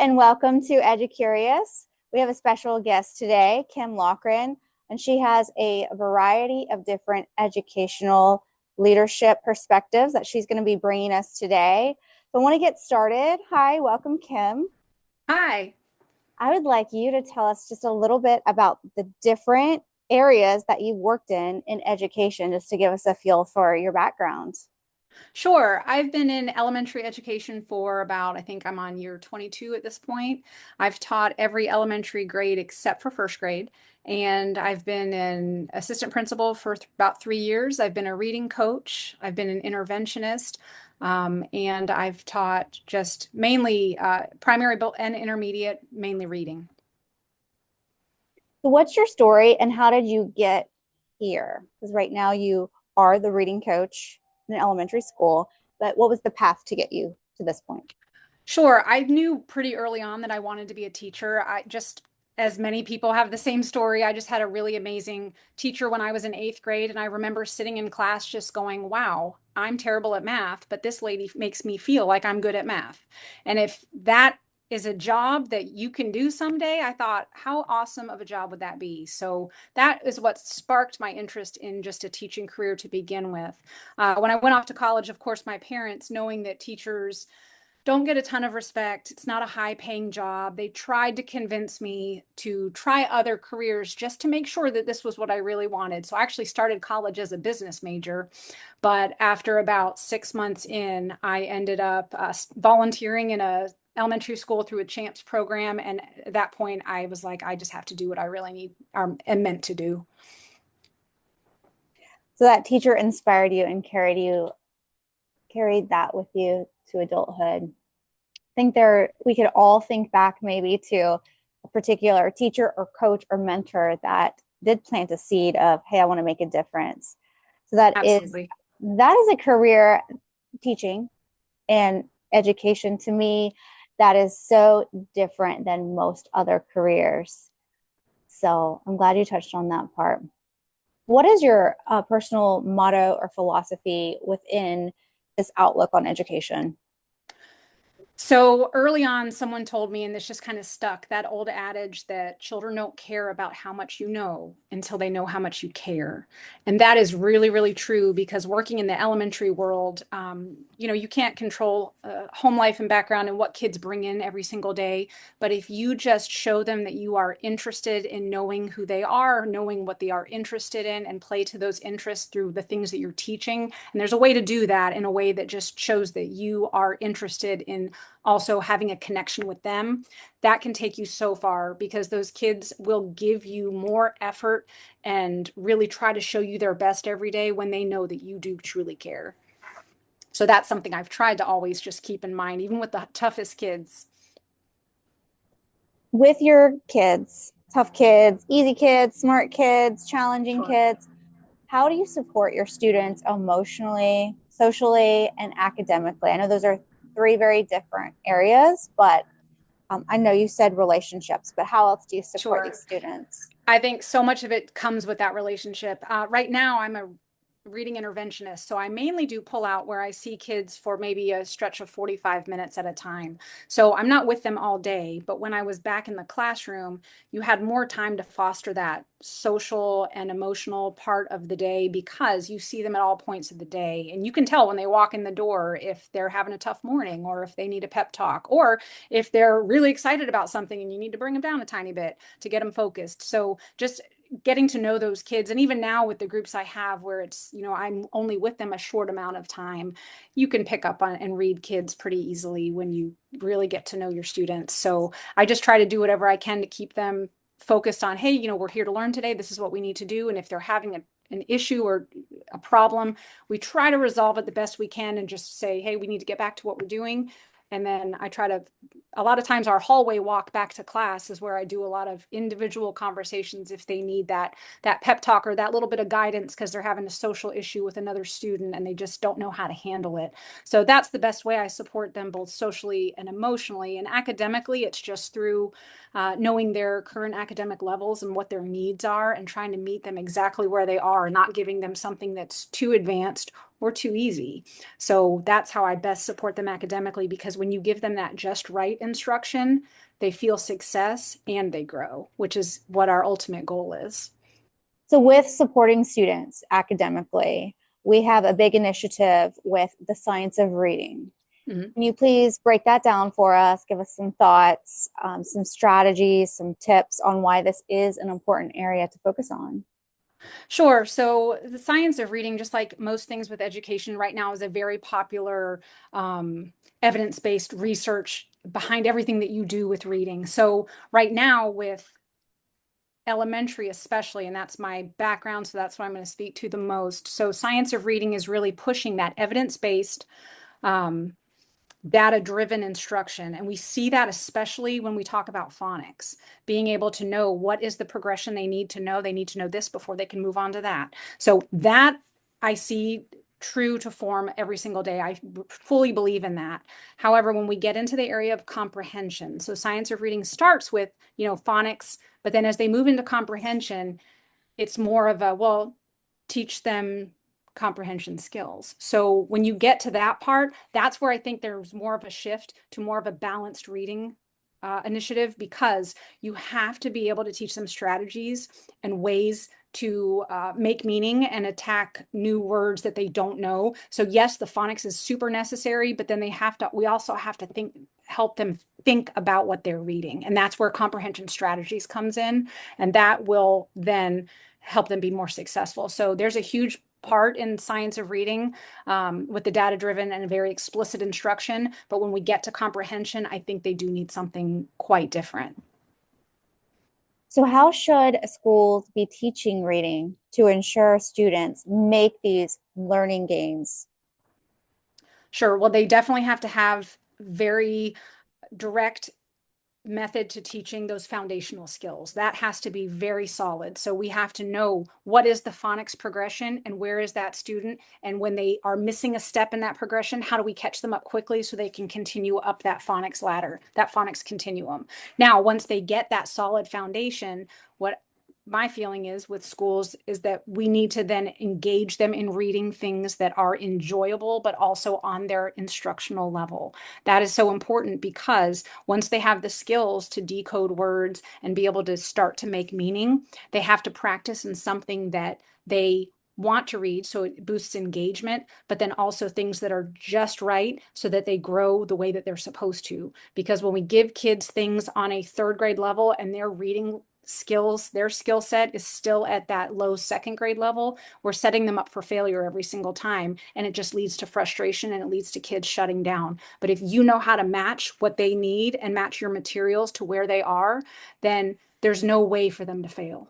and welcome to EduCurious. We have a special guest today, Kim Lochrane, and she has a variety of different educational leadership perspectives that she's going to be bringing us today. So I want to get started. Hi, welcome, Kim. Hi. I would like you to tell us just a little bit about the different areas that you've worked in education, just to give us a feel for your background. Sure. I've been in elementary education for about, I think I'm on year 22 at this point. I've taught every elementary grade except for first grade. And I've been an assistant principal for about 3 years. I've been a reading coach. I've been an interventionist. And I've taught just mainly primary and intermediate, mainly reading. So what's your story and how did you get here? Because right now you are the reading coach in elementary school, but what was the path to get you to this point? Sure. I knew pretty early on that I wanted to be a teacher. As many people have the same story, I just had a really amazing teacher when I was in eighth grade. And I remember sitting in class just going, wow, I'm terrible at math, but this lady makes me feel like I'm good at math. And if that is a job that you can do someday, I thought, how awesome of a job would that be? So that is what sparked my interest in just a teaching career to begin with. When I went off to college, of course, my parents, knowing that teachers don't get a ton of respect. It's not a high paying job. They tried to convince me to try other careers just to make sure that this was what I really wanted. So I actually started college as a business major. But after about 6 months in, I ended up volunteering in a elementary school through a champs program. And at that point, I was like, I just have to do what I really need and meant to do. So that teacher inspired you and carried that with you to adulthood. I think we could all think back maybe to a particular teacher or coach or mentor that did plant a seed of, hey, I want to make a difference. So Absolutely. that is a career, teaching and education. To me, that is so different than most other careers. So I'm glad you touched on that part. What is your personal motto or philosophy within this outlook on education? So early on, someone told me, and this just kind of stuck, that old adage that children don't care about how much you know until they know how much you care. And that is really, really true because working in the elementary world, you can't control home life and background and what kids bring in every single day. But if you just show them that you are interested in knowing who they are, knowing what they are interested in, and play to those interests through the things that you're teaching, and there's a way to do that in a way that just shows that you are interested in also having a connection with them, that can take you so far because those kids will give you more effort and really try to show you their best every day when they know that you do truly care. So that's something I've tried to always just keep in mind, even with the toughest kids. With your kids, tough kids, easy kids, smart kids, challenging Sure. kids, how do you support your students emotionally, socially, and academically? I know those are three very different areas, but I know you said relationships, but how else do you support these Sure. students? I think so much of it comes with that relationship. Right now, I'm a reading interventionist, so I mainly do pull out where I see kids for maybe a stretch of 45 minutes at a time. So I'm not with them all day, but when I was back in the classroom, you had more time to foster that social and emotional part of the day because you see them at all points of the day. And you can tell when they walk in the door if they're having a tough morning or if they need a pep talk or if they're really excited about something and you need to bring them down a tiny bit to get them focused. So just getting to know those kids, and even now with the groups I have where it's, I'm only with them a short amount of time, you can pick up on and read kids pretty easily when you really get to know your students. So I just try to do whatever I can to keep them focused on, hey, we're here to learn today, this is what we need to do. And if they're having an issue or a problem, we try to resolve it the best we can and just say, hey, we need to get back to what we're doing. And then I try to, a lot of times our hallway walk back to class is where I do a lot of individual conversations if they need that pep talk or that little bit of guidance because they're having a social issue with another student and they just don't know how to handle it. So that's the best way I support them both socially and emotionally. And academically, it's just through knowing their current academic levels and what their needs are and trying to meet them exactly where they are, not giving them something that's too advanced or too easy. So that's how I best support them academically, because when you give them that just right instruction, they feel success and they grow, which is what our ultimate goal is. So, with supporting students academically, we have a big initiative with the science of reading. Mhm. Can you please break that down for us? Give us some thoughts, some strategies, some tips on why this is an important area to focus on. Sure. So the science of reading, just like most things with education right now, is a very popular evidence-based research behind everything that you do with reading. So right now with elementary especially, and that's my background, so that's what I'm going to speak to the most. So science of reading is really pushing that evidence-based um, data-driven instruction. And we see that especially when we talk about phonics, being able to know what is the progression they need to know. They need to know this before they can move on to that. So that I see true to form every single day. I fully believe in that. However, when we get into the area of comprehension, so science of reading starts with, phonics, but then as they move into comprehension, it's more of a, well, teach them comprehension skills. So when you get to that part, that's where I think there's more of a shift to more of a balanced reading initiative, because you have to be able to teach them strategies and ways to make meaning and attack new words that they don't know. So yes, the phonics is super necessary, but then we also have to help them think about what they're reading. And that's where comprehension strategies comes in. And that will then help them be more successful. So there's a huge part in science of reading with the data-driven and very explicit instruction. But when we get to comprehension, I think they do need something quite different. So, how should schools be teaching reading to ensure students make these learning gains? Sure. Well, they definitely have to have very direct method to teaching those foundational skills. That has to be very solid. So we have to know what is the phonics progression and where is that student. And when they are missing a step in that progression, how do we catch them up quickly so they can continue up that phonics ladder, that phonics continuum. Now, once they get that solid foundation, what my feeling is with schools is that we need to then engage them in reading things that are enjoyable, but also on their instructional level. That is so important, because once they have the skills to decode words and be able to start to make meaning, they have to practice in something that they want to read, so it boosts engagement, but then also things that are just right so that they grow the way that they're supposed to. Because when we give kids things on a third grade level and they're reading skills, their skill set is still at that low second grade level, we're setting them up for failure every single time. And it just leads to frustration and it leads to kids shutting down. But if you know how to match what they need and match your materials to where they are, then there's no way for them to fail.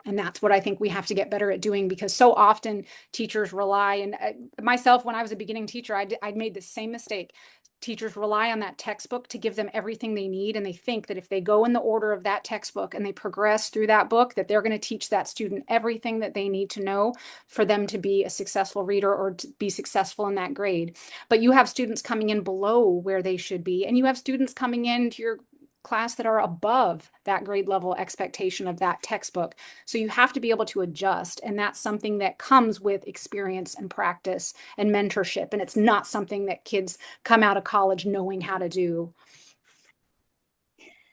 And that's what I think we have to get better at doing, because so often teachers rely, and myself, when I was a beginning teacher, I made the same mistake. Teachers rely on that textbook to give them everything they need. And they think that if they go in the order of that textbook and they progress through that book, that they're going to teach that student everything that they need to know for them to be a successful reader or to be successful in that grade. But you have students coming in below where they should be, and you have students coming into your class that are above that grade level expectation of that textbook. So you have to be able to adjust. And that's something that comes with experience and practice and mentorship. And it's not something that kids come out of college knowing how to do.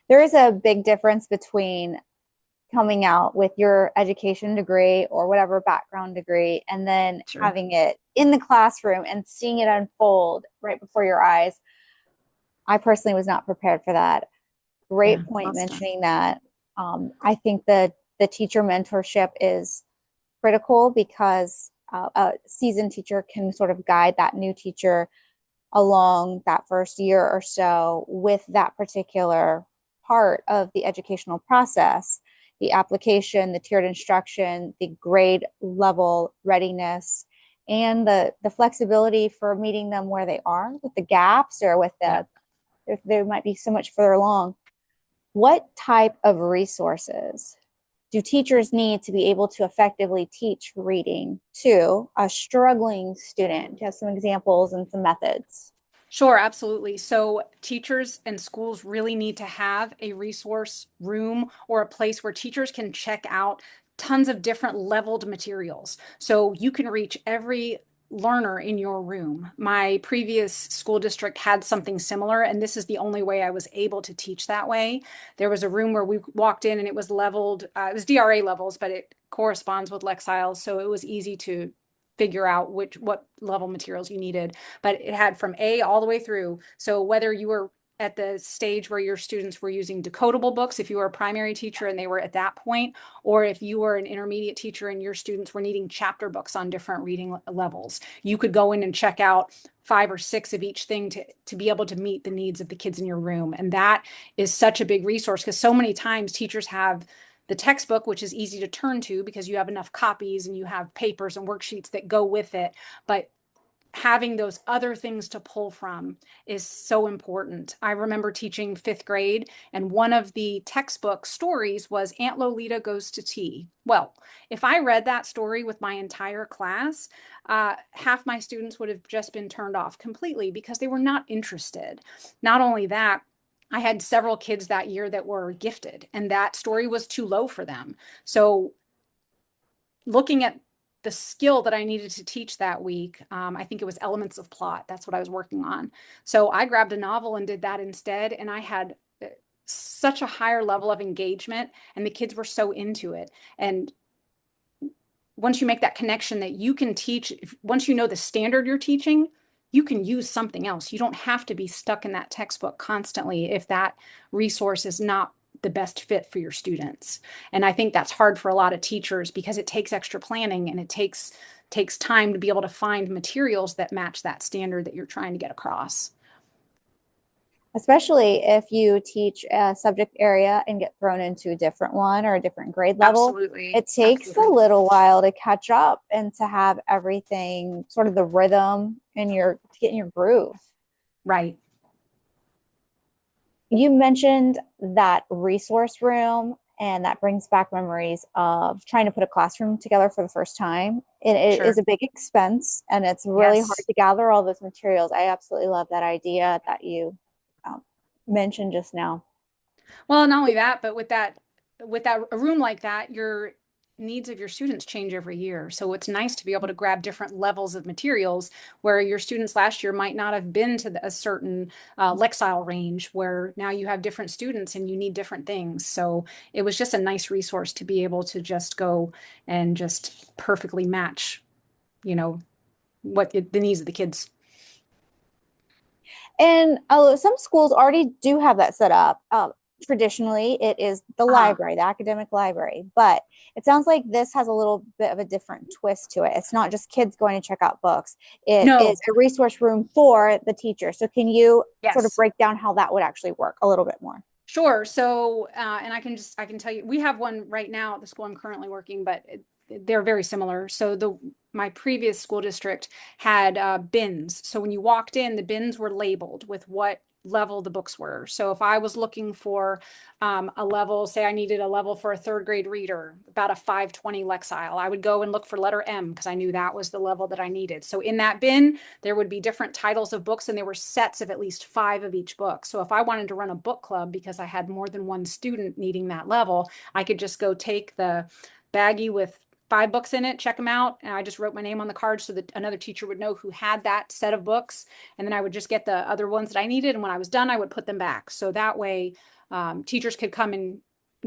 There is a big difference between coming out with your education degree or whatever background degree and then Sure. having it in the classroom and seeing it unfold right before your eyes. I personally was not prepared for that. Yeah, Great point well done. mentioning that. I think the teacher mentorship is critical because a seasoned teacher can sort of guide that new teacher along that first year or so with that particular part of the educational process, the application, the tiered instruction, the grade level readiness, and the flexibility for meeting them where they are with the gaps or with Yeah. the if they might be so much further along. What type of resources do teachers need to be able to effectively teach reading to a struggling student? Do you have some examples and some methods? Sure, absolutely. So teachers and schools really need to have a resource room or a place where teachers can check out tons of different leveled materials. So you can reach every learner in your room. My previous school district had something similar, and this is the only way I was able to teach that way. There was a room where we walked in and it was leveled, it was DRA levels, but it corresponds with Lexile, so it was easy to figure out what level materials you needed. But it had from A all the way through. So whether you were at the stage where your students were using decodable books, if you were a primary teacher and they were at that point, or if you were an intermediate teacher and your students were needing chapter books on different reading levels, you could go in and check out 5 or 6 of each thing to be able to meet the needs of the kids in your room. And that is such a big resource, because so many times teachers have the textbook, which is easy to turn to because you have enough copies and you have papers and worksheets that go with it. But having those other things to pull from is so important. I remember teaching 5th grade, and one of the textbook stories was Aunt Lolita Goes to Tea. Well, if I read that story with my entire class, half my students would have just been turned off completely because they were not interested. Not only that, I had several kids that year that were gifted, and that story was too low for them. So looking at the skill that I needed to teach that week, I think it was elements of plot. That's what I was working on. So I grabbed a novel and did that instead. And I had such a higher level of engagement, and the kids were so into it. And once you make that connection that you can teach, once you know the standard you're teaching, you can use something else. You don't have to be stuck in that textbook constantly if that resource is not the best fit for your students. And I think that's hard for a lot of teachers because it takes extra planning, and it takes time to be able to find materials that match that standard that you're trying to get across. Especially if you teach a subject area and get thrown into a different one or a different grade level. Absolutely. It takes a little while to catch up and to have everything sort of the rhythm in to get in your groove. Right. You mentioned that resource room, and that brings back memories of trying to put a classroom together for the first time. And it Sure. is a big expense, and it's really hard Yes. to gather all those materials. I absolutely love that idea that you mentioned just now. Well, not only that, but with that a room like that, your needs of your students change every year. So it's nice to be able to grab different levels of materials where your students last year might not have been to a certain Lexile range, where now you have different students and you need different things. So it was just a nice resource to be able to just go and just perfectly match, you know, the needs of the kids. And some schools already do have that set up. Traditionally, it is the Uh, library, the academic library, but it sounds like this has a little bit of a different twist to it. It's not just kids going to check out books, it is no, a resource room for the teacher. So, can you sort of yes. break down how that would actually work a little bit more? Sure. So, and I can tell you, we have one right now at the school I'm currently working, but they're very similar. So my previous school district had bins. So when you walked in, the bins were labeled with what level the books were. So if I was looking for a level, say I needed a level for a 3rd grade reader, about a 520 Lexile, I would go and look for letter M because I knew that was the level that I needed. So in that bin, there would be different titles of books, and there were sets of at least 5 of each book. So if I wanted to run a book club because I had more than one student needing that level, I could just go take the baggie with 5 books in it, check them out, and I just wrote my name on the card so that another teacher would know who had that set of books. And then I would just get the other ones that I needed, and when I was done, I would put them back. So that way, teachers could come and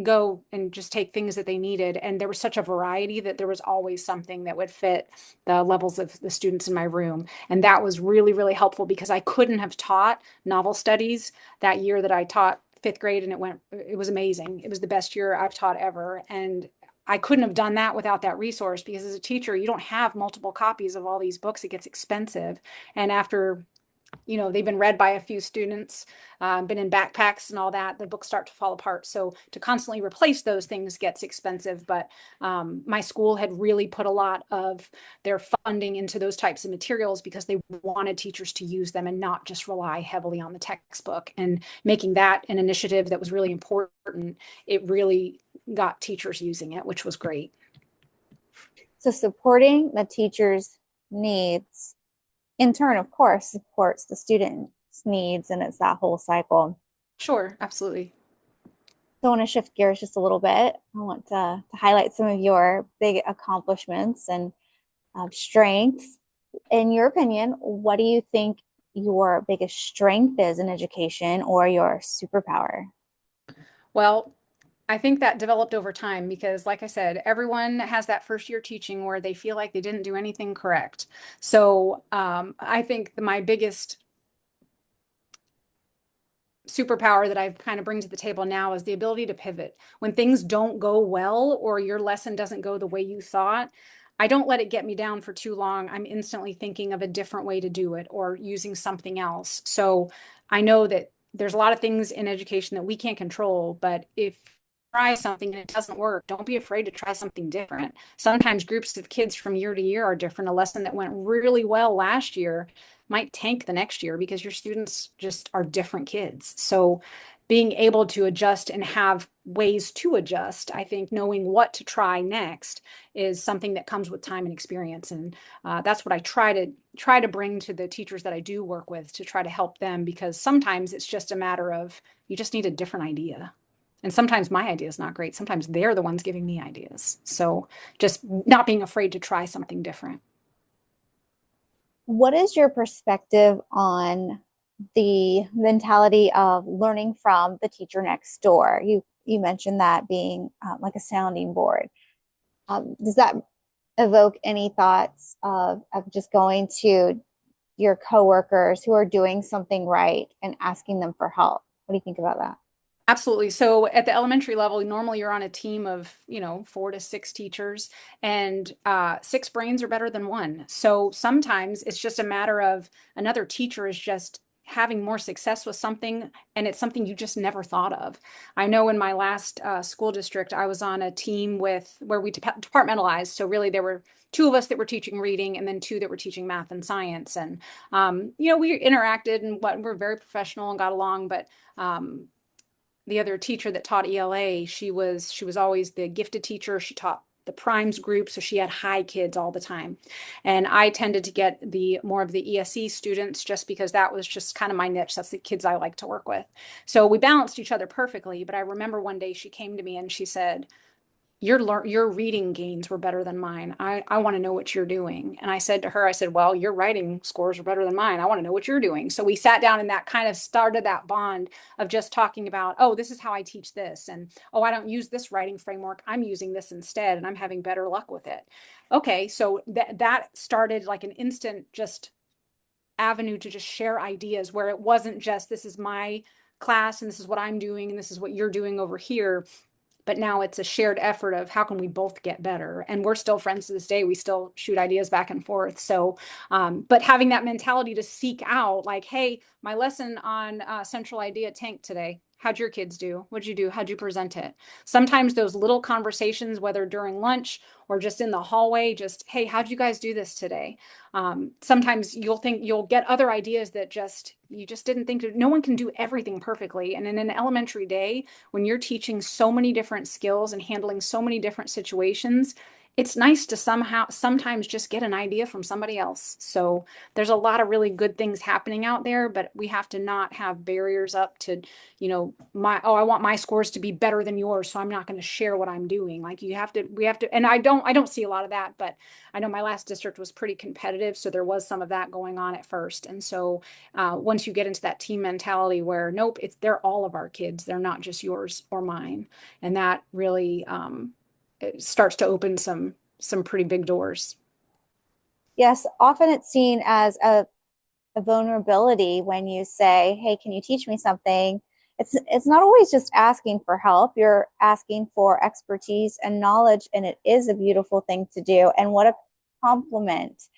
go and just take things that they needed. And there was such a variety that there was always something that would fit the levels of the students in my room. And that was really, really helpful because I couldn't have taught novel studies that year that I taught 5th grade, and it was amazing. It was the best year I've taught ever. And I couldn't have done that without that resource, because as a teacher, you don't have multiple copies of all these books. It gets expensive. And after, they've been read by a few students, been in backpacks and all that, the books start to fall apart. So to constantly replace those things gets expensive. But my school had really put a lot of their funding into those types of materials because they wanted teachers to use them and not just rely heavily on the textbook. And making that an initiative that was really important, it really got teachers using it, which was great. So, supporting the teacher's needs, in turn, of course, supports the student's needs, and it's that whole cycle. Sure, absolutely. So I want to shift gears just a little bit. I want to highlight some of your big accomplishments and strengths. In your opinion, what do you think your biggest strength is in education or your superpower? Well, I think that developed over time because, like I said, everyone has that first year teaching where they feel like they didn't do anything correct. So I think my biggest superpower that I've kind of bring to the table now is the ability to pivot. When things don't go well or your lesson doesn't go the way you thought, I don't let it get me down for too long. I'm instantly thinking of a different way to do it or using something else. So I know that there's a lot of things in education that we can't control, but if you try something and it doesn't work, don't be afraid to try something different. Sometimes groups of kids from year to year are different. A lesson that went really well last year might tank the next year because your students just are different kids. So being able to adjust and have ways to adjust, I think knowing what to try next is something that comes with time and experience. And that's what I try to bring to the teachers that I do work with to try to help them, because sometimes it's just a matter of you just need a different idea. And sometimes my idea is not great. Sometimes they're the ones giving me ideas. So just not being afraid to try something different. What is your perspective on the mentality of learning from the teacher next door? You mentioned that being like a sounding board. Does that evoke any thoughts of just going to your coworkers who are doing something right and asking them for help? What do you think about that? Absolutely. So at the elementary level, normally you're on a team of, 4 to 6 teachers, and 6 brains are better than one. So sometimes it's just a matter of another teacher is just having more success with something, and it's something you just never thought of. I know in my last school district, I was on a team with where we departmentalized. So really, there were two of us that were teaching reading, and then two that were teaching math and science. And we interacted and we're very professional and got along, but the other teacher that taught ELA, she was always the gifted teacher. She taught the primes group, so she had high kids all the time. And I tended to get the more of the ESE students just because that was just kind of my niche. That's the kids I like to work with. So we balanced each other perfectly. But I remember one day she came to me and she said, your reading gains were better than mine. I want to know what you're doing. And I said to her, I said, well, your writing scores are better than mine. I want to know what you're doing. So we sat down and that kind of started that bond of just talking about, oh, this is how I teach this. And oh, I don't use this writing framework. I'm using this instead and I'm having better luck with it. Okay. So that started like an instant just avenue to just share ideas where it wasn't just this is my class and this is what I'm doing and this is what you're doing over here, but now it's a shared effort of how can we both get better, and we're still friends to this day. We still shoot ideas back and forth. So but having that mentality to seek out like, hey, my lesson on central idea tank today, how'd your kids do? What'd you do? How'd you present it? Sometimes those little conversations, whether during lunch or just in the hallway, just, hey, how'd you guys do this today? Sometimes you'll get other ideas that just you just didn't think no one can do everything perfectly. And in an elementary day, when you're teaching so many different skills and handling so many different situations, it's nice to sometimes just get an idea from somebody else. So there's a lot of really good things happening out there, but we have to not have barriers up to, I want my scores to be better than yours, so I'm not going to share what I'm doing. Like we have to, and I don't see a lot of that, but I know my last district was pretty competitive, so there was some of that going on at first. And so once you get into that team mentality where nope, they're all of our kids, they're not just yours or mine, and that really it starts to open some pretty big doors. Yes, often it's seen as a vulnerability when you say, "Hey, can you teach me something?" It's not always just asking for help. You're asking for expertise and knowledge, and it is a beautiful thing to do. And what a compliment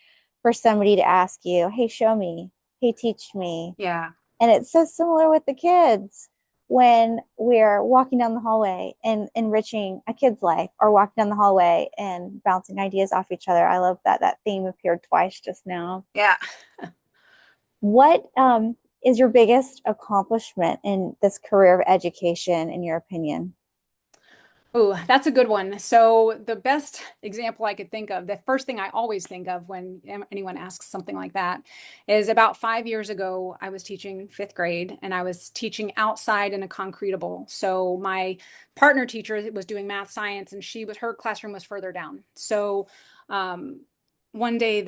for somebody to ask you, "Hey, show me. Hey, teach me." Yeah. And it's so similar with the kids when we're walking down the hallway and enriching a kid's life or walking down the hallway and bouncing ideas off each other. I love that that theme appeared twice just now. Yeah. What is your biggest accomplishment in this career of education, in your opinion? Oh, that's a good one. So the best example I could think of, the first thing I always think of when anyone asks something like that is about 5 years ago, I was teaching fifth grade and I was teaching outside in a concretable. So my partner teacher was doing math science and her classroom was further down. So um, one day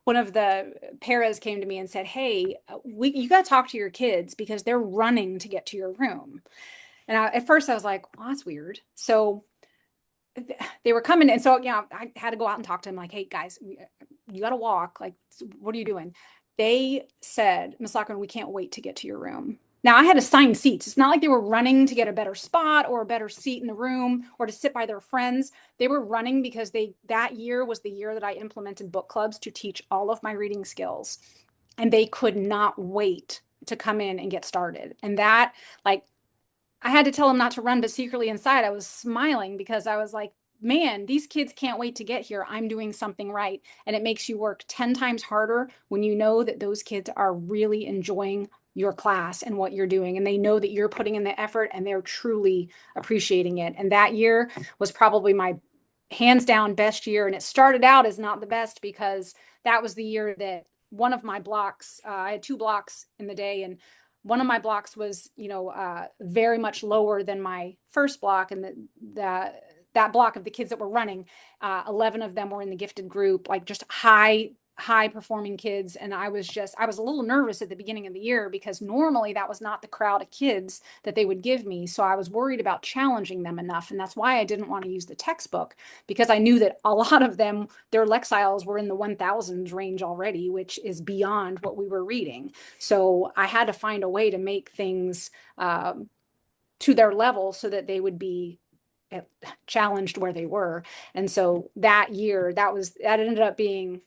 one of the paras came to me and said, "Hey, you got to talk to your kids because they're running to get to your room." And at first I was like, "Well, that's weird." So they were coming, and so I had to go out and talk to them. Like, "Hey, guys, you got to walk. Like, what are you doing?" They said, "Miss Lochrane, we can't wait to get to your room." Now I had assigned seats. It's not like they were running to get a better spot or a better seat in the room or to sit by their friends. They were running because that year was the year that I implemented book clubs to teach all of my reading skills. And they could not wait to come in and get started. And that, like, I had to tell them not to run, but secretly inside I was smiling because I was like, man, these kids can't wait to get here. I'm doing something right. And it makes you work 10 times harder when you know that those kids are really enjoying your class and what you're doing. And they know that you're putting in the effort and they're truly appreciating it. And that year was probably my hands down best year. And it started out as not the best because that was the year that one of my blocks, I had 2 blocks in the day, and one of my blocks was, very much lower than my first block. And that block of the kids that were running, 11 of them were in the gifted group, like just high performing kids. And I was a little nervous at the beginning of the year because normally that was not the crowd of kids that they would give me. So I was worried about challenging them enough. And that's why I didn't want to use the textbook, because I knew that a lot of them, their Lexiles were in the 1000s range already, which is beyond what we were reading. So I had to find a way to make things to their level so that they would be challenged where they were. And so that year, that ended up being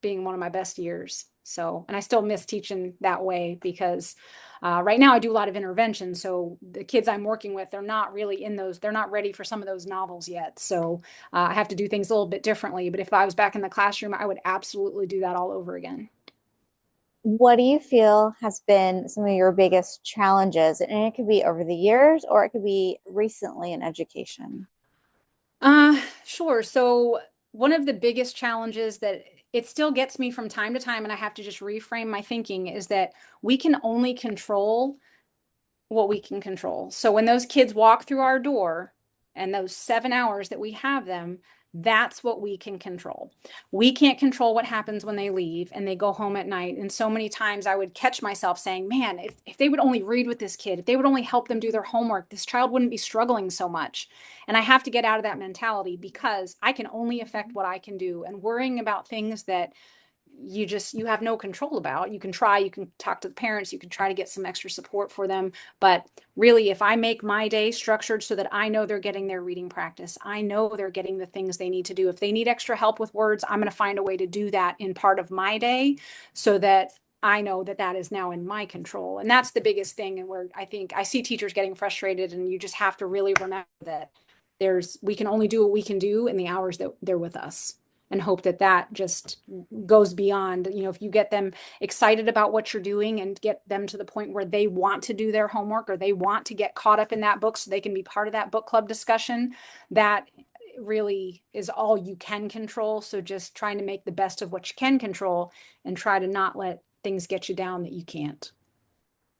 one of my best years. So, and I still miss teaching that way because right now I do a lot of intervention. So the kids I'm working with, they're not really they're not ready for some of those novels yet. So I have to do things a little bit differently. But if I was back in the classroom, I would absolutely do that all over again. What do you feel has been some of your biggest challenges? And it could be over the years or it could be recently in education. Sure. So one of the biggest challenges that it still gets me from time to time, and I have to just reframe my thinking, is that we can only control what we can control. So when those kids walk through our door and those 7 hours that we have them, that's what we can control. We can't control what happens when they leave and they go home at night. And so many times I would catch myself saying, man, if they would only read with this kid, if they would only help them do their homework, this child wouldn't be struggling so much. And I have to get out of that mentality because I can only affect what I can do. And worrying about things that you have no control about. You can try, you can talk to the parents, you can try to get some extra support for them. But really, if I make my day structured so that I know they're getting their reading practice, I know they're getting the things they need to do. If they need extra help with words, I'm going to find a way to do that in part of my day so that I know that that is now in my control. And that's the biggest thing. And where I think I see teachers getting frustrated, and you just have to really remember that we can only do what we can do in the hours that they're with us, and hope that that just goes beyond, if you get them excited about what you're doing and get them to the point where they want to do their homework or they want to get caught up in that book so they can be part of that book club discussion, that really is all you can control. So just trying to make the best of what you can control and try to not let things get you down that you can't.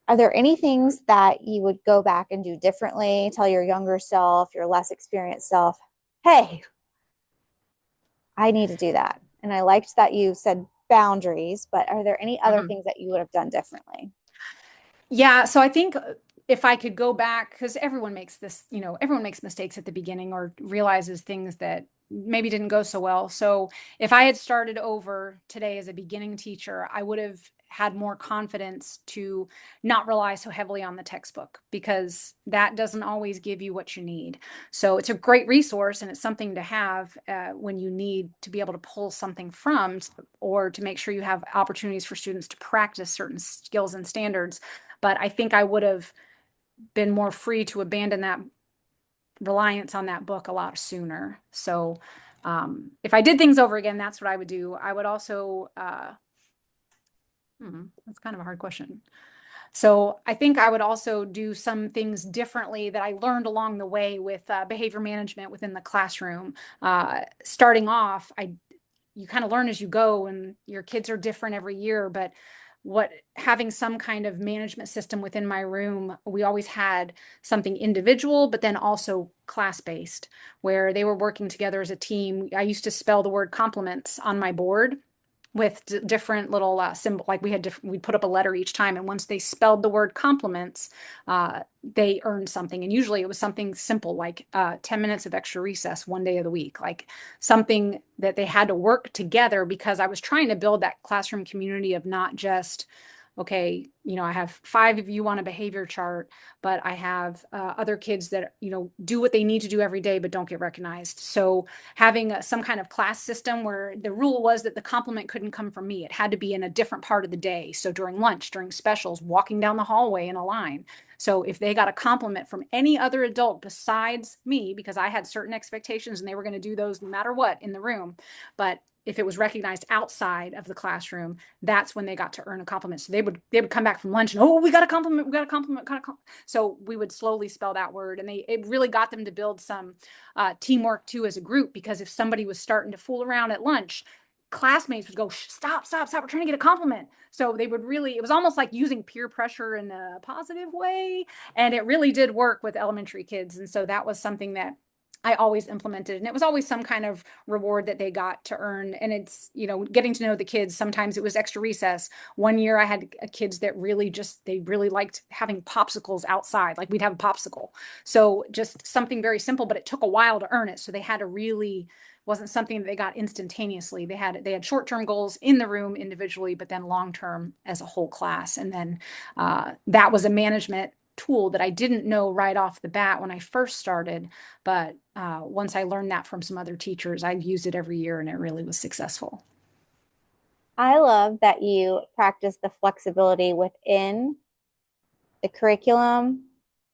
Are there any things that you would go back and do differently? Tell your younger self, your less experienced self, hey, I need to do that. And I liked that you said boundaries, but are there any other Mhm. things that you would have done differently? Yeah, so I think if I could go back, because everyone makes mistakes at the beginning or realizes things that maybe didn't go so well. So if I had started over today as a beginning teacher, I would have had more confidence to not rely so heavily on the textbook, because that doesn't always give you what you need. So it's a great resource and it's something to have when you need to be able to pull something from, or to make sure you have opportunities for students to practice certain skills and standards. But I think I would have been more free to abandon that reliance on that book a lot sooner. So if I did things over again, that's what I would do. I would also, that's kind of a hard question. So I think I would also do some things differently that I learned along the way with behavior management within the classroom. Starting off, you kind of learn as you go, and your kids are different every year, but having some kind of management system within my room, we always had something individual but then also class-based, where they were working together as a team. I used to spell the word compliments on my board with different little symbol, like we put up a letter each time, and once they spelled the word compliments, they earned something. And usually it was something simple like 10 minutes of extra recess one day of the week, like something that they had to work together, because I was trying to build that classroom community of not just, okay, I have 5 of you on a behavior chart, but I have other kids that, do what they need to do every day, but don't get recognized. So having some kind of class system where the rule was that the compliment couldn't come from me. It had to be in a different part of the day. So during lunch, during specials, walking down the hallway in a line. So if they got a compliment from any other adult besides me, because I had certain expectations and they were going to do those no matter what in the room, but if it was recognized outside of the classroom, that's when they got to earn a compliment. So they would come back from lunch and, oh, we got a compliment, we got a compliment, got a compliment. So we would slowly spell that word, and it really got them to build some teamwork too as a group, because if somebody was starting to fool around at lunch, classmates would go, stop, stop, stop, we're trying to get a compliment. So they would really, it was almost like using peer pressure in a positive way. And it really did work with elementary kids. And so that was something that I always implemented, and it was always some kind of reward that they got to earn. And it's, getting to know the kids. Sometimes it was extra recess. One year I had kids that they really liked having popsicles outside. Like we'd have a popsicle. So just something very simple, but it took a while to earn it. So they had to really, wasn't something that they got instantaneously. They had short-term goals in the room individually, but then long-term as a whole class. And then that was a management tool that I didn't know right off the bat when I first started. But once I learned that from some other teachers, I'd used it every year, and it really was successful. I love that you practice the flexibility within the curriculum,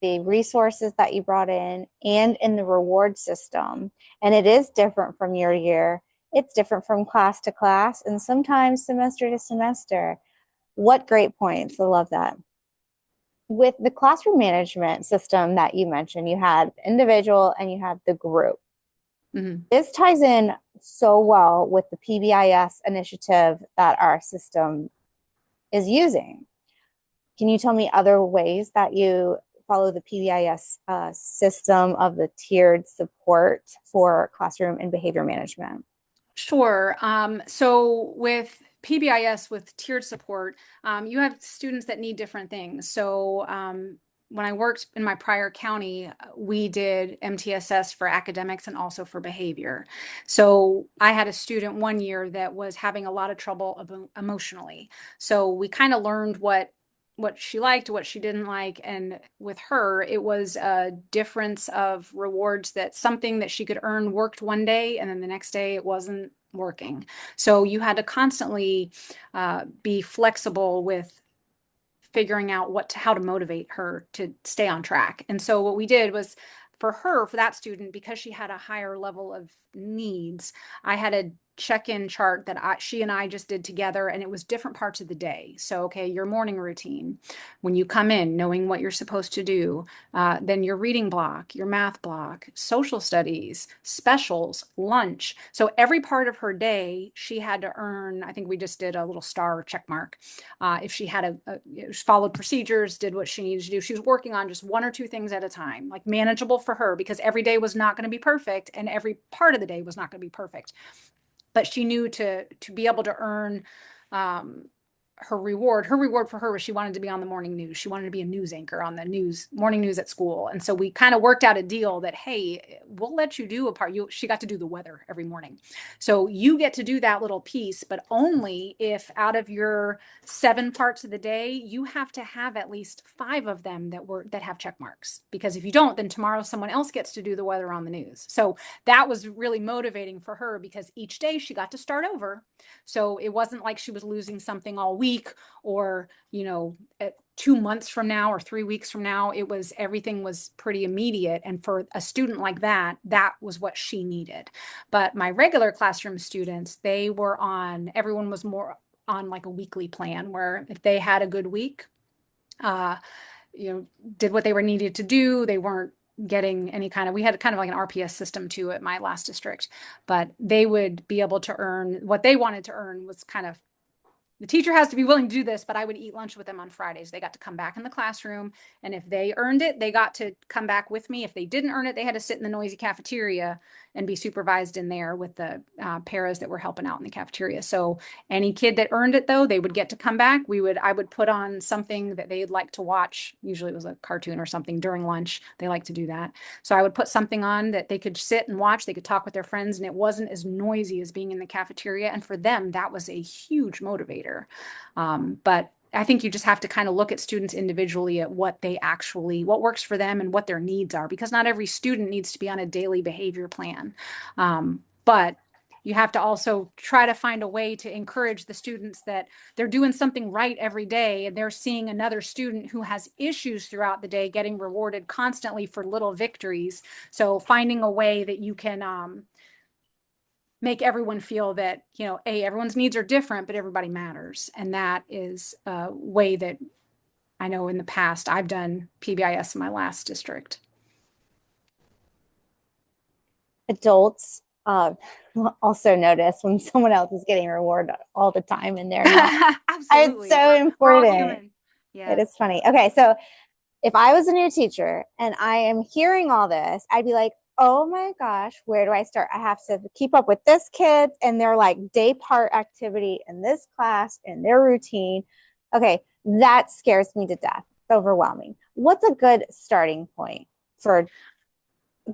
the resources that you brought in the reward system. And it is different from year to year. It's different from class to class, and sometimes semester to semester. What great points. I love that. With the classroom management system that you mentioned, you had individual and you had the group. Mhm. This ties in so well with the PBIS initiative that our system is using. Can you tell me other ways that you follow the PBIS system of the tiered support for classroom and behavior management? Sure. So with PBIS, with tiered support, you have students that need different things. So when I worked in my prior county, we did MTSS for academics and also for behavior. So I had a student one year that was having a lot of trouble emotionally. So we kind of learned what she liked, what she didn't like. And with her, it was a difference of rewards, that something that she could earn worked one day, and then the next day it wasn't working. So you had to constantly be flexible with figuring out how to motivate her to stay on track. And so what we did was, for that student, because she had a higher level of needs, I had a check-in chart that she and I just did together, and it was different parts of the day. So, okay, your morning routine, when you come in, knowing what you're supposed to do, then your reading block, your math block, social studies, specials, lunch. So every part of her day, she had to earn, I think we just did a little star check mark. If she had followed procedures, did what she needed to do. She was working on just 1 or 2 things at a time, like manageable for her, because every day was not going to be perfect, and every part of the day was not going to be perfect. But she knew to be able to earn um, her reward. Her reward for her was she wanted to be on the morning news. She wanted to be a news anchor on the morning news at school. And so we kind of worked out a deal that, hey, we'll let you do a part. She got to do the weather every morning. So you get to do that little piece, but only if out of your 7 parts of the day, you have to have at least 5 of them that have check marks. Because if you don't, then tomorrow someone else gets to do the weather on the news. So that was really motivating for her, because each day she got to start over. So it wasn't like she was losing something all week, or, 2 months from now or 3 weeks from now. Everything was pretty immediate. And for a student like that, that was what she needed. But my regular classroom students, everyone was more on like a weekly plan, where if they had a good week, uh, did what they were needed to do, they weren't getting we had kind of like an RPS system too at my last district, but they would be able to earn what they wanted to earn, was kind of the teacher has to be willing to do this, but I would eat lunch with them on Fridays. They got to come back in the classroom. And if they earned it, they got to come back with me. If they didn't earn it, they had to sit in the noisy cafeteria and be supervised in there with the paras that were helping out in the cafeteria. So any kid that earned it, though, they would get to come back. I would put on something that they'd like to watch. Usually it was a cartoon or something during lunch. They like to do that. So I would put something on that they could sit and watch. They could talk with their friends, and it wasn't as noisy as being in the cafeteria. And for them, that was a huge motivator. But I think you just have to kind of look at students individually at what works for them and what their needs are, because not every student needs to be on a daily behavior plan. But you have to also try to find a way to encourage the students that they're doing something right every day and they're seeing another student who has issues throughout the day getting rewarded constantly for little victories. So finding a way that you can make everyone feel that, everyone's needs are different, but everybody matters. And that is a way that I know in the past I've done PBIS in my last district. Adults also notice when someone else is getting rewarded all the time and they're not. Absolutely. It's so We're all important. human. Yeah. It is funny. Okay, so if I was a new teacher and I am hearing all this, I'd be like, oh my gosh, where do I start? I have to keep up with this kid and their like day part activity in this class and their routine. Okay, that scares me to death. It's overwhelming. What's a good starting point for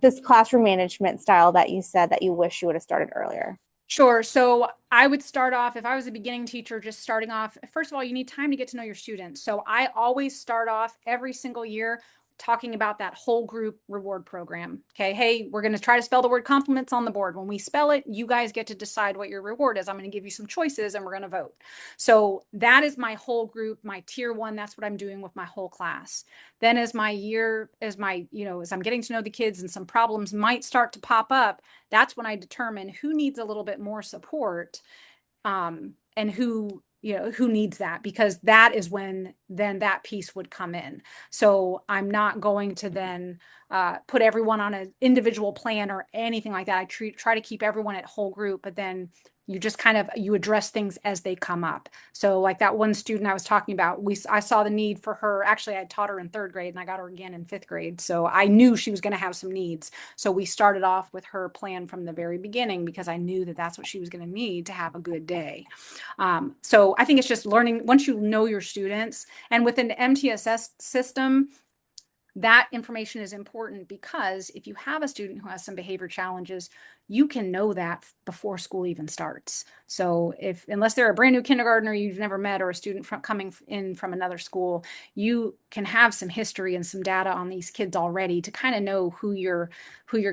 this classroom management style that you said that you wish you would have started earlier? Sure. So I would start off, if I was a beginning teacher, just starting off, first of all, you need time to get to know your students. So I always start off every single year talking about that whole group reward program. Okay. Hey, we're going to try to spell the word compliments on the board. When we spell it, you guys get to decide what your reward is. I'm going to give you some choices and we're going to vote. So that is my whole group, my tier one. That's what I'm doing with my whole class. Then as I'm getting to know the kids and some problems might start to pop up, that's when I determine who needs a little bit more support, and who needs that, because that is when then that piece would come in. So I'm not going to then put everyone on an individual plan or anything like that. I try to keep everyone at whole group, but then you address things as they come up. So like that one student I was talking about, I saw the need for her. Actually, I taught her in 3rd grade and I got her again in 5th grade. So I knew she was going to have some needs. So we started off with her plan from the very beginning because I knew that that's what she was going to need to have a good day. So I think it's just learning once you know your students, and with an MTSS system, that information is important, because if you have a student who has some behavior challenges, you can know that before school even starts. So unless they're a brand new kindergartner you've never met, or a student coming in from another school, you can have some history and some data on these kids already to kind of know who your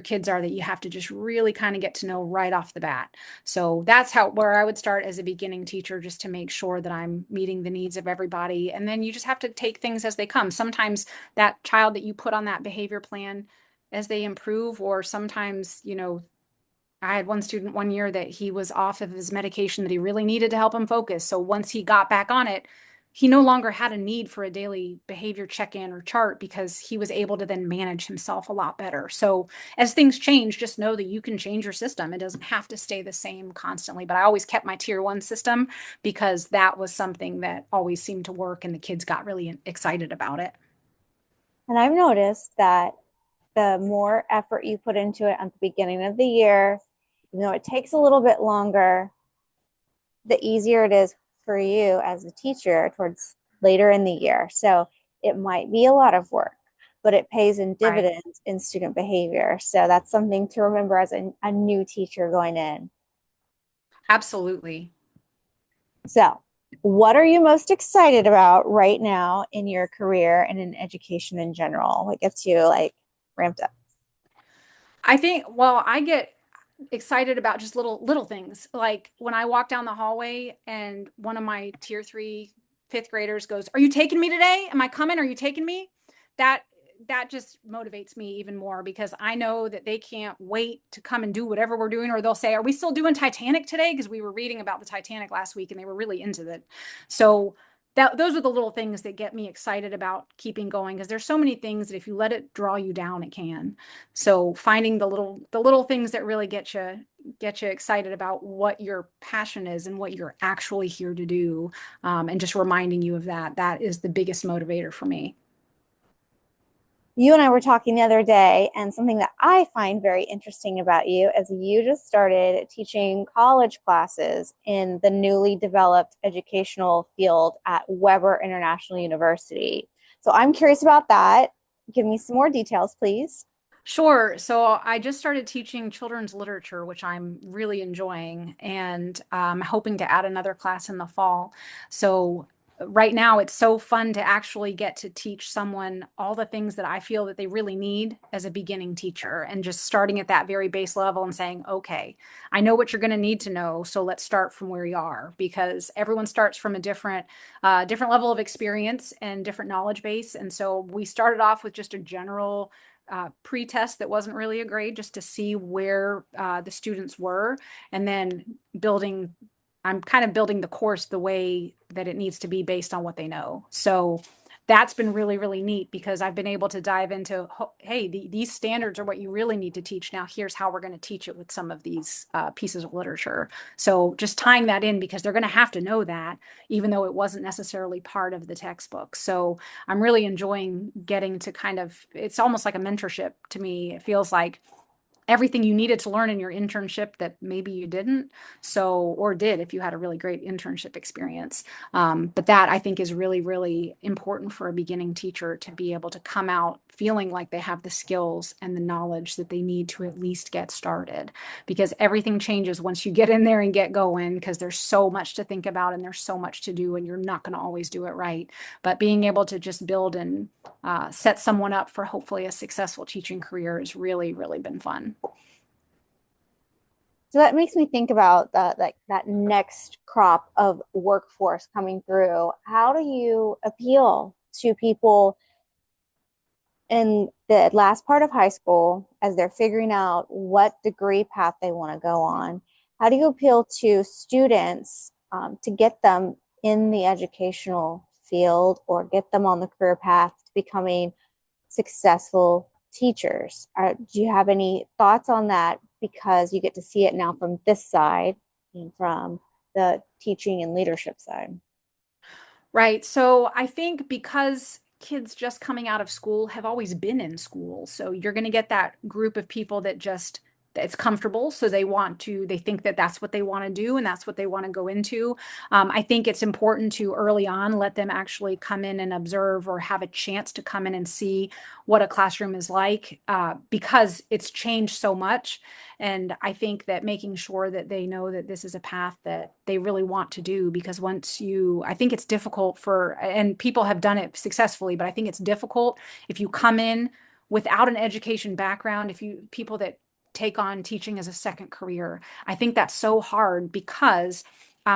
kids are that you have to just really kind of get to know right off the bat. So that's where I would start as a beginning teacher, just to make sure that I'm meeting the needs of everybody. And then you just have to take things as they come. Sometimes that child that you put on that behavior plan, as they improve, or sometimes, I had one student one year that he was off of his medication that he really needed to help him focus. So once he got back on it, he no longer had a need for a daily behavior check-in or chart, because he was able to then manage himself a lot better. So as things change, just know that you can change your system. It doesn't have to stay the same constantly. But I always kept my tier 1 system, because that was something that always seemed to work and the kids got really excited about it. And I've noticed that the more effort you put into it at the beginning of the year, it takes a little bit longer, the easier it is for you as a teacher towards later in the year. So it might be a lot of work, but it pays in dividends Right. in student behavior. So that's something to remember as a new teacher going in. Absolutely. So, what are you most excited about right now in your career and in education in general? What gets you like ramped up? I think, well, I get excited about just little things. Like when I walk down the hallway and one of my tier 3 5th graders goes, "Are you taking me today? Am I coming? Are you taking me?" That that just motivates me even more, because I know that they can't wait to come and do whatever we're doing. Or they'll say, "Are we still doing Titanic today?" Because we were reading about the Titanic last week and they were really into it. So those are the little things that get me excited about keeping going, because there's so many things that if you let it draw you down, it can. So finding the little things that really get you get you excited about what your passion is and what you're actually here to do. And just reminding you of that. That is the biggest motivator for me. You and I were talking the other day, and something that I find very interesting about you is you just started teaching college classes in the newly developed educational field at Weber International University. So I'm curious about that. Give me some more details, please. Sure. So I just started teaching children's literature, which I'm really enjoying, and hoping to add another class in the fall. So right now, it's so fun to actually get to teach someone all the things that I feel that they really need as a beginning teacher, and just starting at that very base level and saying, okay, I know what you're going to need to know, so let's start from where you are, because everyone starts from a different level of experience and different knowledge base. And so we started off with just a general pre-test that wasn't really a grade, just to see where the students were, and then I'm kind of building the course the way that it needs to be based on what they know. So that's been really, really neat, because I've been able to dive into, hey, these standards are what you really need to teach. Now here's how we're going to teach it with some of these pieces of literature. So just tying that in, because they're going to have to know that, even though it wasn't necessarily part of the textbook. So I'm really enjoying getting to kind of, it's almost like a mentorship to me. It feels like everything you needed to learn in your internship that maybe you didn't, or did if you had a really great internship experience. But that, I think, is really, really important for a beginning teacher, to be able to come out feeling like they have the skills and the knowledge that they need to at least get started, because everything changes once you get in there and get going, because there's so much to think about and there's so much to do, and you're not going to always do it right. But being able to just build and set someone up for hopefully a successful teaching career has really, really been fun. So that makes me think about that next crop of workforce coming through. How do you appeal to people in the last part of high school as they're figuring out what degree path they want to go on? How do you appeal to students to get them in the educational field or get them on the career path to becoming successful teachers? Do you have any thoughts on that? Because you get to see it now from this side and from the teaching and leadership side. Right. So I think because kids just coming out of school have always been in school, so you're going to get that group of people that just, it's comfortable. So they think that that's what they want to do and that's what they want to go into. I think it's important to early on let them actually come in and observe, or have a chance to come in and see what a classroom is like, because it's changed so much. And I think that making sure that they know that this is a path that they really want to do, because I think it's difficult and people have done it successfully, but I think it's difficult if you come in without an education background, people that take on teaching as a second career. I think that's so hard, because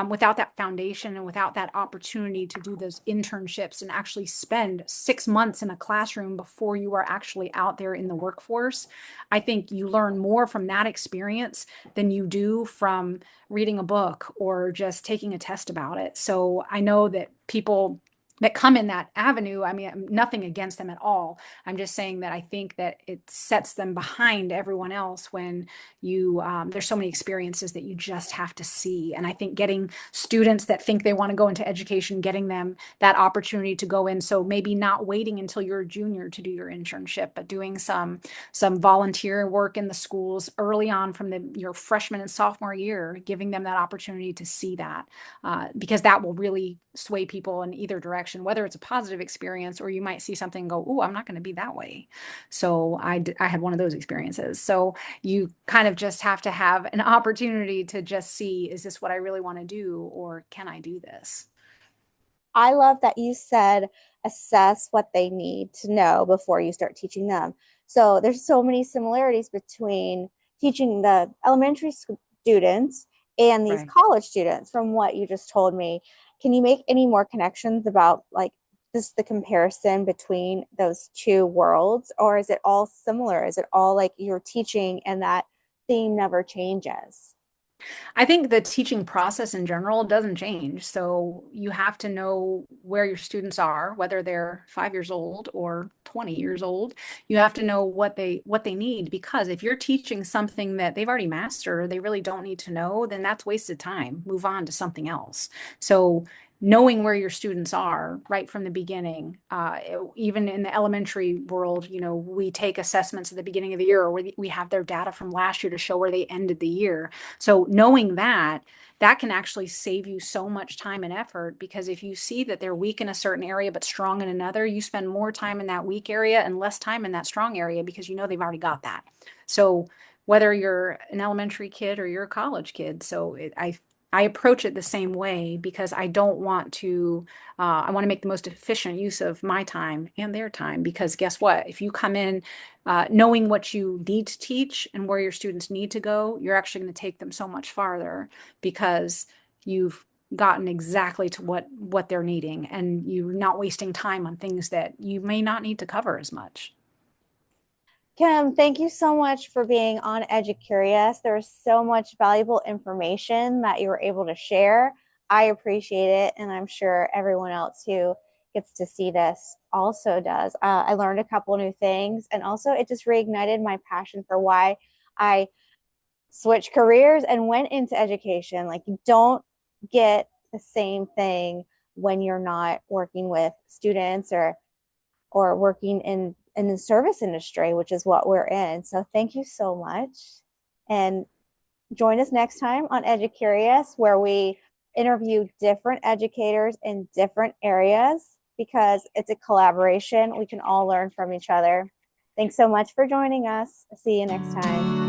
without that foundation and without that opportunity to do those internships and actually spend 6 months in a classroom before you are actually out there in the workforce, I think you learn more from that experience than you do from reading a book or just taking a test about it. So I know that people that come in that avenue, I mean, nothing against them at all. I'm just saying that I think that it sets them behind everyone else when there's so many experiences that you just have to see. And I think getting students that think they want to go into education, getting them that opportunity to go in. So maybe not waiting until you're a junior to do your internship, but doing some volunteer work in the schools early on from your freshman and sophomore year, giving them that opportunity to see that, because that will really sway people in either direction, whether it's a positive experience or you might see something and go, oh, I'm not going to be that way. So I had one of those experiences. So you kind of just have to have an opportunity to just see, is this what I really want to do, or can I do this? I love that you said assess what they need to know before you start teaching them. So there's so many similarities between teaching the elementary students and these Right. college students from what you just told me. Can you make any more connections about like just the comparison between those two worlds, or is it all similar? Is it all like you're teaching and that theme never changes? I think the teaching process in general doesn't change. So you have to know where your students are, whether they're 5 years old or 20 years old. You have to know what they need, because if you're teaching something that they've already mastered or they really don't need to know, then that's wasted time. Move on to something else. So knowing where your students are right from the beginning, even in the elementary world, we take assessments at the beginning of the year, or we have their data from last year to show where they ended the year. So knowing that can actually save you so much time and effort, because if you see that they're weak in a certain area but strong in another, you spend more time in that weak area and less time in that strong area, because they've already got that. So whether you're an elementary kid or you're a college kid, I approach it the same way, because I don't want to, I want to make the most efficient use of my time and their time. Because guess what? If you come in knowing what you need to teach and where your students need to go, you're actually going to take them so much farther, because you've gotten exactly to what they're needing, and you're not wasting time on things that you may not need to cover as much. Kim, thank you so much for being on EduCurious. There was so much valuable information that you were able to share. I appreciate it, and I'm sure everyone else who gets to see this also does. I learned a couple new things, and also it just reignited my passion for why I switched careers and went into education. Like, you don't get the same thing when you're not working with students or working in the service industry, which is what we're in. So thank you so much. And join us next time on EduCurious, where we interview different educators in different areas, because it's a collaboration. We can all learn from each other. Thanks so much for joining us. See you next time.